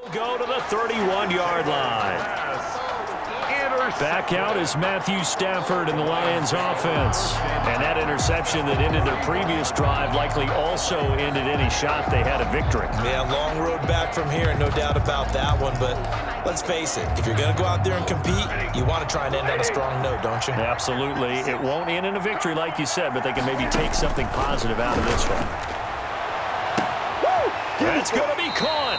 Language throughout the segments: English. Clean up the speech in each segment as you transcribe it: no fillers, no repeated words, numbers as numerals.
Go to the 31-yard line. Back out is Matthew Stafford in the Lions offense. And that interception that ended their previous drive likely also ended any shot they had a victory. Yeah, long road back from here, no doubt about that one. But let's face it, if you're going to go out there and compete, you want to try and end on a strong note, don't you? Absolutely. It won't end in a victory like you said, but they can maybe take something positive out of this one. That's going to be caught.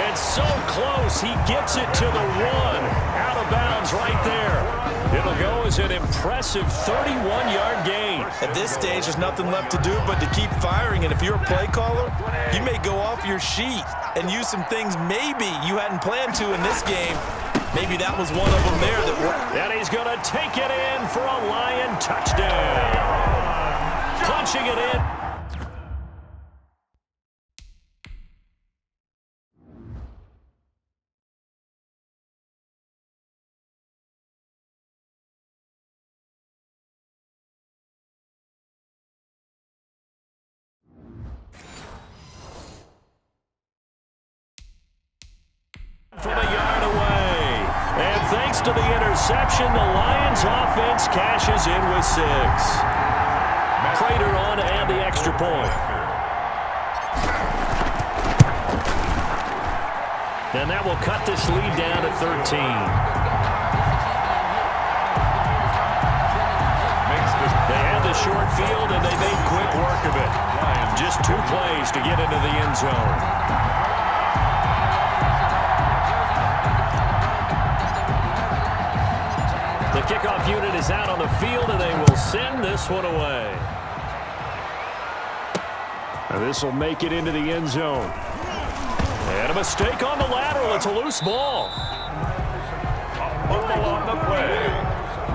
It's so close. He gets it to the one. Out of bounds right there. It'll go as an impressive 31-yard gain. At this stage, there's nothing left to do but to keep firing. And if you're a play caller, you may go off your sheet and use some things maybe you hadn't planned to in this game. Maybe that was one of them there that worked. And he's going to take it in for a Lion touchdown. Punching it in. From a yard away. And thanks to the interception, the Lions offense cashes in with 6. Prater on to add the extra point. And that will cut this lead down to 13. They had the short field, and they made quick work of it. Just 2 plays to get into the end zone. The kickoff unit is out on the field, and they will send this one away. And this will make it into the end zone. And a mistake on the lateral. It's a loose ball. Fumble on the play.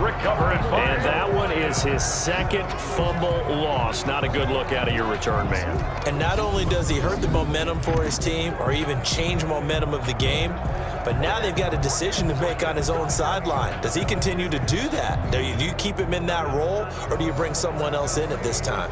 Recover and fumble. And that one is his 2nd fumble loss. Not a good look out of your return man. And not only does he hurt the momentum for his team or even change momentum of the game, but now they've got a decision to make on his own sideline. Does he continue to do that? Do you keep him in that role, or do you bring someone else in at this time?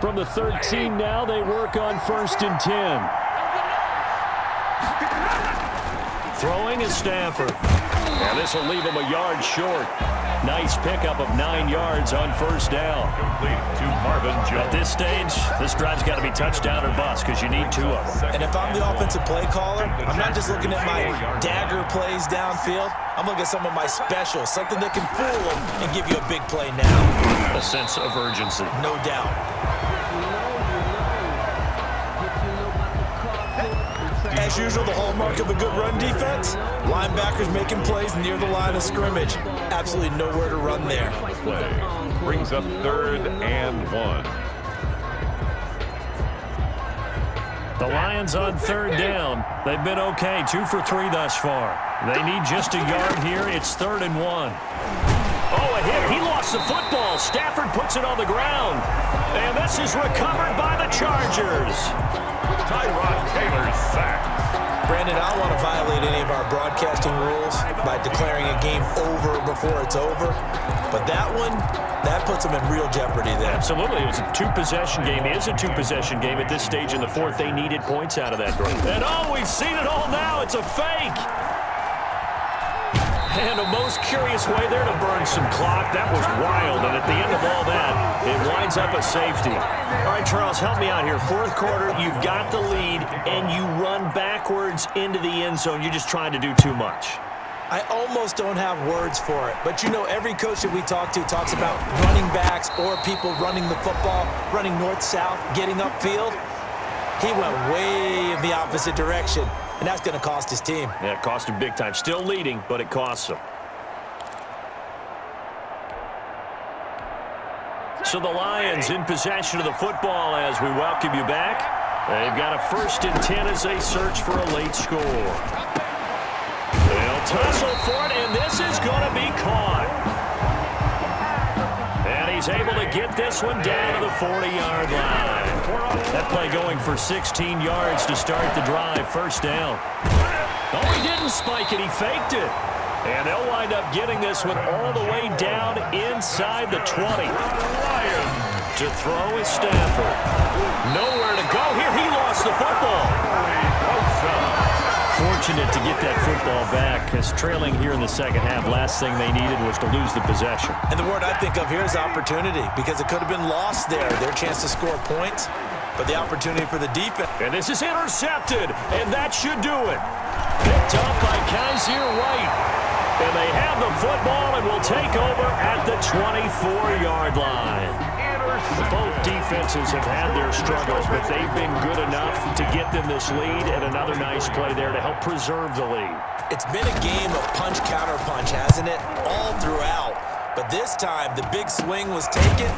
From the 13 now, they work on 1st and 10. Throwing is Stafford. And this will leave him a yard short. Nice pickup of 9 yards on 1st down. Complete to Marvin Jones. At this stage, this drive's got to be touchdown or bust because you need 2 of them. And if I'm the offensive play caller, I'm not just looking at my dagger plays downfield. I'm looking at some of my specials, something that can fool them and give you a big play now. A sense of urgency. No doubt. As usual, the hallmark of a good run defense, linebackers making plays near the line of scrimmage. Absolutely nowhere to run there. Play brings up 3rd and 1. The Lions on 3rd down. They've been okay, 2 for 3 thus far. They need just a yard here. It's 3rd and 1. Oh, a hit. He lost the football. Stafford puts it on the ground. And this is recovered by the Chargers. Tyrod Taylor's sack. Brandon, I don't want to violate any of our broadcasting rules by declaring a game over before it's over. But that one, that puts them in real jeopardy there. Absolutely. It was a 2-possession game. It is a 2-possession game at this stage in the 4th. They needed points out of that drive. And oh, we've seen it all now. It's a fake. And a most curious way there to burn some clock. That was wild. And at the end of all that, it winds up a safety. All right, Charles, help me out here. 4th quarter, you've got the lead, and you run backwards into the end zone. You're just trying to do too much. I almost don't have words for it. But, you know, every coach that we talk to talks about running backs or people running the football, running north-south, getting upfield. He went way in the opposite direction, and that's going to cost his team. Yeah, it cost him big time. Still leading, but it costs him. So the Lions in possession of the football as we welcome you back. They've got a 1st and 10 as they search for a late score. They'll tussle for it, and this is going to be caught. And he's able to get this one down to the 40-yard line. That play going for 16 yards to start the drive. First down. Oh, he didn't spike it. He faked it. And they'll wind up getting this one all the way down inside the 20. To throw is Stafford. Nowhere to go here. He lost the football. Fortunate to get that football back, because trailing here in the second half, last thing they needed was to lose the possession. And the word I think of here is opportunity, because it could have been lost there. Their chance to score points, but the opportunity for the defense. And this is intercepted, and that should do it. Picked up by Kaiser White. And they have the football and will take over at the 24-yard line. Both defenses have had their struggles, but they've been good enough to get them this lead, and another nice play there to help preserve the lead. It's been a game of punch-counter-punch, hasn't it? All throughout. But this time, the big swing was taken,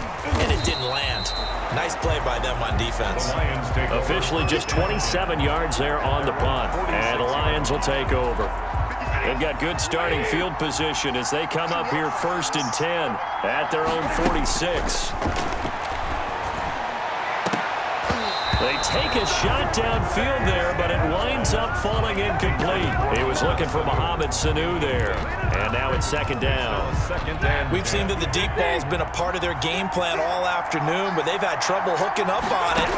and it didn't land. Nice play by them on defense. Officially just 27 yards there on the punt, and the Lions will take over. They've got good starting field position as they come up here 1st and 10 at their own 46. They take a shot downfield there, but it winds up falling incomplete. He was looking for Mohamed Sanu there. And now it's 2nd down. We've seen that the deep ball has been a part of their game plan all afternoon, but they've had trouble hooking up on it,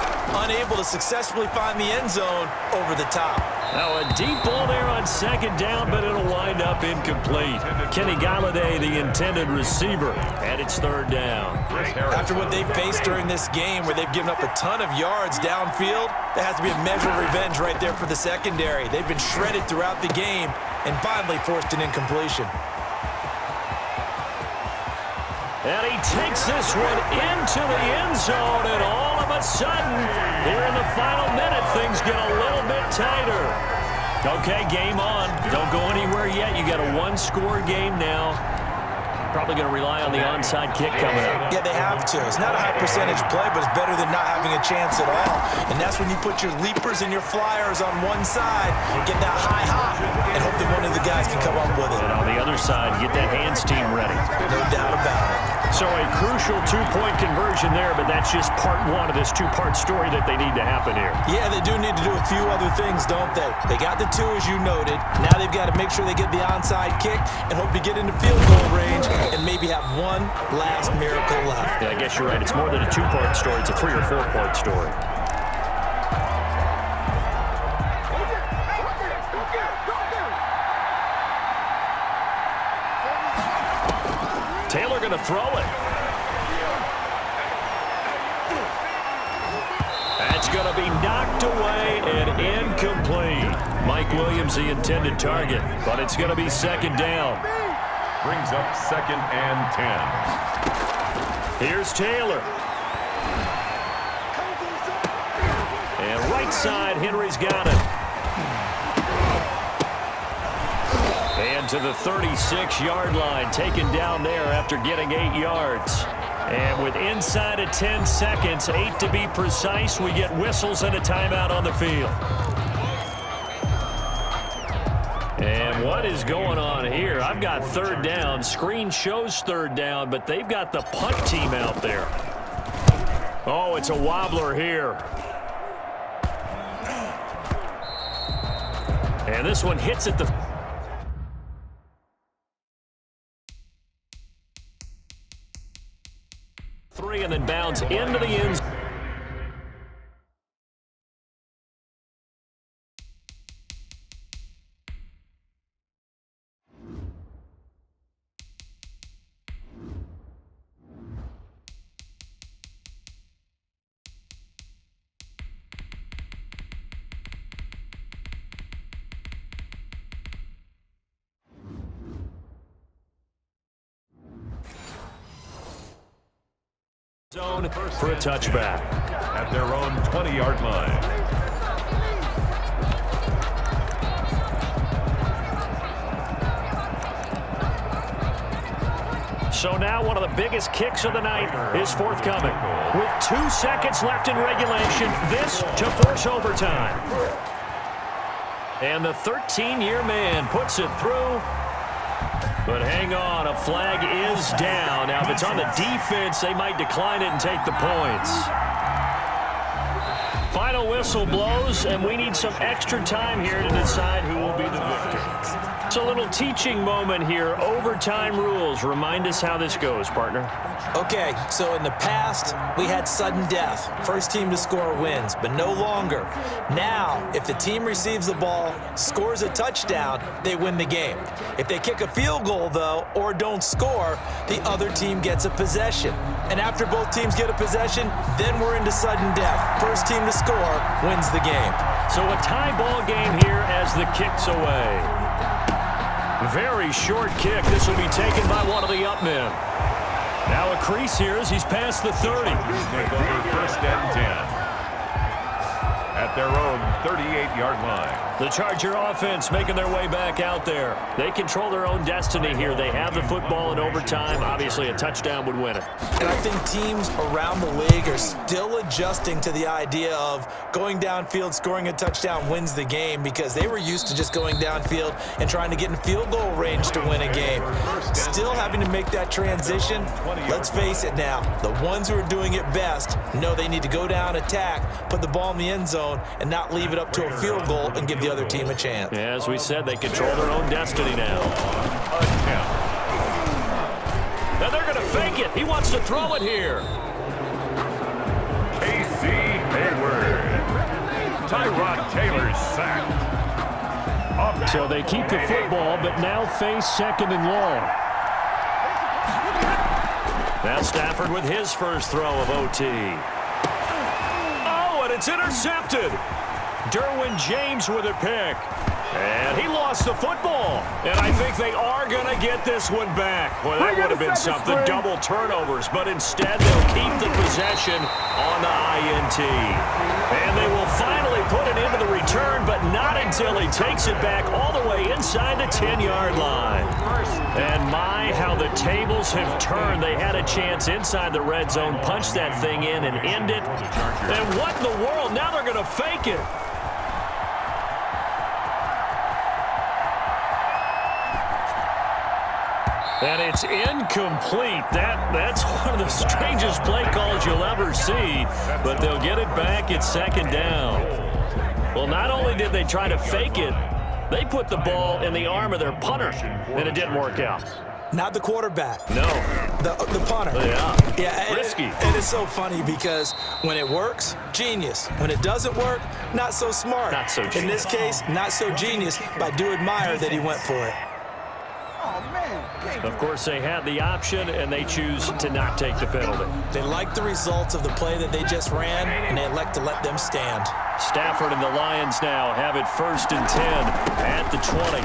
unable to successfully find the end zone over the top. Now a deep ball there on 2nd down, but it'll wind up incomplete. Kenny Galladay, the intended receiver, and it's 3rd down. After what they've faced during this game, where they've given up a ton of yards downfield, there has to be a measure of revenge right there for the secondary. They've been shredded throughout the game and finally forced an incompletion. And he takes this one into the end zone, and all of a sudden, here in the final minute, things get a little bit tighter. Okay, game on. Don't go anywhere yet. You got a one-score game now. Probably going to rely on the onside kick coming up. Yeah, they have to. It's not a high percentage play, but it's better than not having a chance at all. And that's when you put your leapers and your flyers on one side, get that high hop, and hope that one of the guys can come up with it. And on the other side, get that hands team ready. No doubt about it. So a crucial two-point conversion there, but that's just part one of this two-part story that they need to happen here. Yeah, they do need to do a few other things, don't they? They got the 2, as you noted. Now they've got to make sure they get the onside kick and hope to get into field goal range and maybe have one last miracle left. Yeah, I guess you're right. It's more than a two-part story. It's a 3- or 4-part story. Taylor going to throw it. That's going to be knocked away and incomplete. Mike Williams, the intended target, but it's going to be 2nd down. Brings up 2nd and 10. Here's Taylor. And right side, Henry's got it. And to the 36-yard line, taken down there after getting 8 yards. And with inside of 10 seconds, 8 to be precise, we get whistles and a timeout on the field. And what is going on here? I've got 3rd down. Screen shows 3rd down, but they've got the punt team out there. Oh, it's a wobbler here. And this one hits at the 3 and then bounds into the end zone. Zone for a touchback. At their own 20-yard line. So now one of the biggest kicks of the night is forthcoming. With 2 seconds left in regulation, this to force overtime. And the 13-year man puts it through. But hang on, a flag is down. Now, if it's on the defense, they might decline it and take the points. Final whistle blows, and we need some extra time here to decide who will be the victor. It's a little teaching moment here. Overtime rules. Remind us how this goes, partner. Okay, so in the past, we had sudden death. First team to score wins, but no longer. Now, if the team receives the ball, scores a touchdown, they win the game. If they kick a field goal, though, or don't score, the other team gets a possession. And after both teams get a possession, then we're into sudden death. First team to score wins the game. So a tie ball game here as the kick's away. Very short kick. This will be taken by one of the up men. Now a crease here as he's past the 30. Take over first and 10 at their own 38-yard line. The Charger offense making their way back out there. They control their own destiny here. They have the football in overtime. Obviously, a touchdown would win it. And I think teams around the league are still adjusting to the idea of going downfield, scoring a touchdown wins the game, because they were used to just going downfield and trying to get in field goal range to win a game. Still having to make that transition. Let's face it now, the ones who are doing it best know they need to go down, attack, put the ball in the end zone, and not leave it up to a field goal and give the other team a chance. Yeah, as we said, they control their own destiny now. Now they're going to fake it. He wants to throw it here. Casey Hayward. Tyrod Taylor sacked. So they keep the football, but now face second and long. Now Stafford with his first throw of OT. Oh, and it's intercepted. Derwin James with a pick. And he lost the football. And I think they are going to get this one back. Well, that would have been something. Double turnovers. But instead, they'll keep the possession on the INT. And they will finally put it into the return, but not until he takes it back all the way inside the 10-yard line. And my, how the tables have turned. They had a chance inside the red zone, punch that thing in and end it. And what in the world? Now they're going to fake it. And it's incomplete. That's one of the strangest play calls you'll ever see, but they'll get it back at second down. Well, not only did they try to fake it, they put the ball in the arm of their punter, and it didn't work out. Not the quarterback. No. The punter. Yeah. Risky. And it's so funny because when it works, genius. When it doesn't work, not so smart. Not so genius. In this case, not so genius, but I do admire that he went for it. Of course, they had the option, and they choose to not take the penalty. They like the results of the play that they just ran, and they elect to let them stand. Stafford and the Lions now have it 1st and 10 at the 20.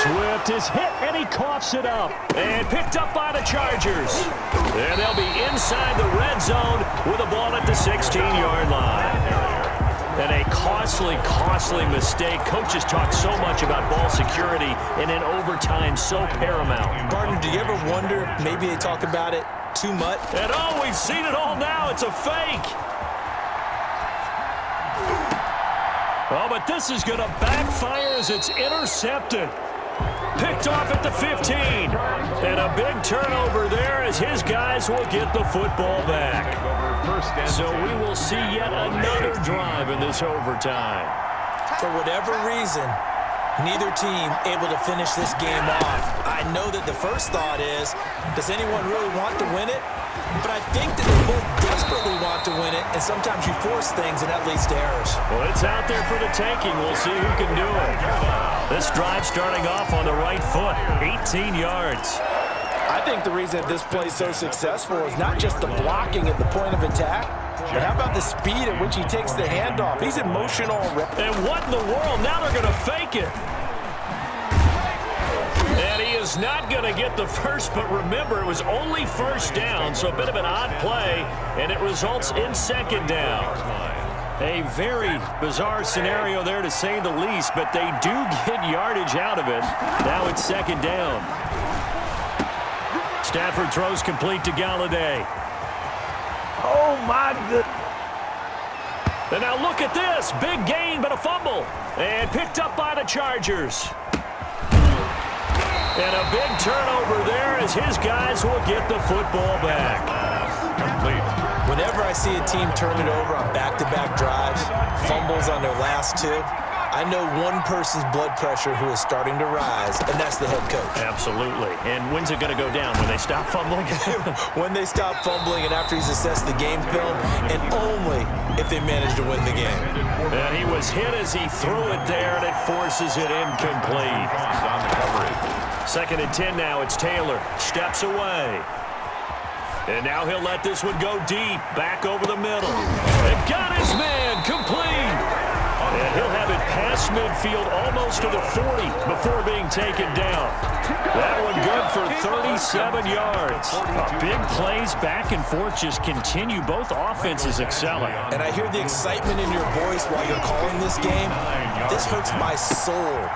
Swift is hit, and he coughs it up. And picked up by the Chargers. And they'll be inside the red zone with a ball at the 16-yard line. And a costly mistake. Coaches talk so much about ball security, and in overtime, so paramount. Barton, do you ever wonder if maybe they talk about it too much? And oh, we've seen it all now. It's a fake. Oh, but this is going to backfire as it's intercepted. Picked off at the 15. And a big turnover there as his guys will get the football back. So we will see yet another drive in this overtime. For whatever reason, neither team able to finish this game off. I know that the first thought is, does anyone really want to win it? But I think that they both desperately want to win it, and sometimes you force things, and that leads to errors. Well, it's out there for the taking. We'll see who can do it. This drive starting off on the right foot, 18 yards. I think the reason this play is so successful is not just the blocking at the point of attack, but how about the speed at which he takes the handoff? He's in motion already. And what in the world? Now they're going to fake it. And he is not going to get the first, but remember, it was only first down, so a bit of an odd play, and it results in second down. A very bizarre scenario there, to say the least, but they do get yardage out of it. Now it's second down. Stafford throws complete to Galladay. Oh, my goodness. And now look at this. Big gain, but a fumble. And picked up by the Chargers. And a big turnover there as his guys will get the football back. Complete. Whenever I see a team turn it over on back-to-back drives, fumbles on their last two, I know one person's blood pressure who is starting to rise, and that's the head coach. Absolutely. And when's it going to go down? When they stop fumbling? When they stop fumbling and after he's assessed the game film, and only if they manage to win the game. And he was hit as he threw it there, and it forces it incomplete. On the coverage. 2nd and 10 now. It's Taylor. Steps away. And now he'll let this one go deep. Back over the middle. And got his man. Complete. And he'll have it past midfield almost to the 40 before being taken down. That one good for 37 yards. Big plays back and forth just continue. Both offenses excelling. And I hear the excitement in your voice while you're calling this game. This hurts my soul.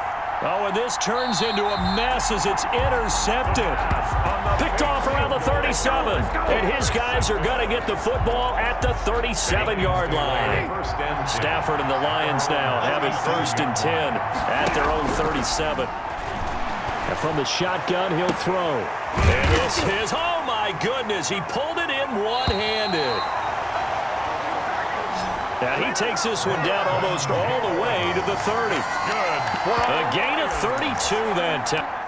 Oh, and this turns into a mess as it's intercepted. Picked off around the 37. And his guys are going to get the football at the 37-yard line. Stafford and the Lions now have it 1st and 10 at their own 37. And from the shotgun, he'll throw. And this is, oh my goodness, he pulled it in one-handed. Now he takes this one down almost all the way to the 30. Good. A gain of 32 that time.